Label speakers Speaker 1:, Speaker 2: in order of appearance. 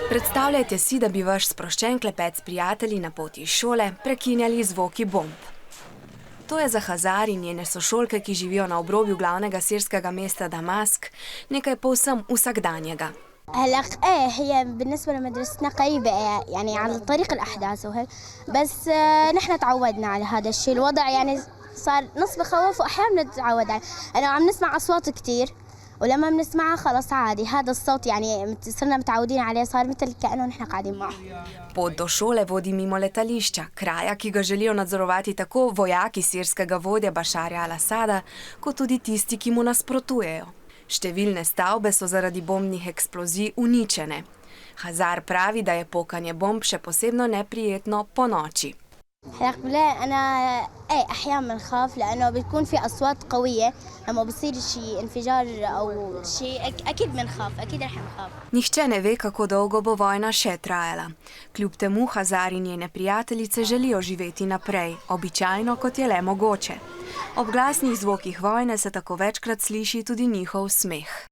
Speaker 1: Predstavljajte si, da bi vaš sproščen klepet s prijatelji na poti iz šole prekinjali zvoki bomb. To je za Hazar in njene sošolke, ki živijo na obrobju glavnega sirskega mesta Damask, nekaj povsem vsakdanjega.
Speaker 2: هلا هي بالنسبة لمدرستنا قريبة يعني على طريق الأحداث وهيك بس نحن تعودنا على هذا الشيء الوضع يعني صار نص بخوف وأحيانا بنتعود عليه أنا عم نسمع أصوات كتير ولما بنسمعها خلص عادي هذا الصوت يعني صرنا متعودين عليه صار مثل كأنه نحن قاعدين معه.
Speaker 1: Pot do šole vodi mimo letališča, kraja, ki ga želijo nadzorovati tako vojaki sirskega vodja Bašarja al-Asada, kot tudi tisti, ki mu nasprotujejo. Številne stavbe so zaradi bombnih eksplozij uničene. Hazar pravi, da je pokanje bomb še posebno neprijetno ponoči.
Speaker 2: هلا بالله أنا أحيانا بنخاف لأنه بتكون في أصوات قوية لما بصير شيء انفجار أو شيء أكيد بنخاف أكيد رح نخاف.
Speaker 1: Nihče ne ve, kako dolgo bo vojna še trajala. Kljub temu Hazar in njene prijateljice želijo živeti naprej, običajno kot je le mogoče. Ob glasnih zvokih vojne se tako večkrat sliši tudi njihov smeh.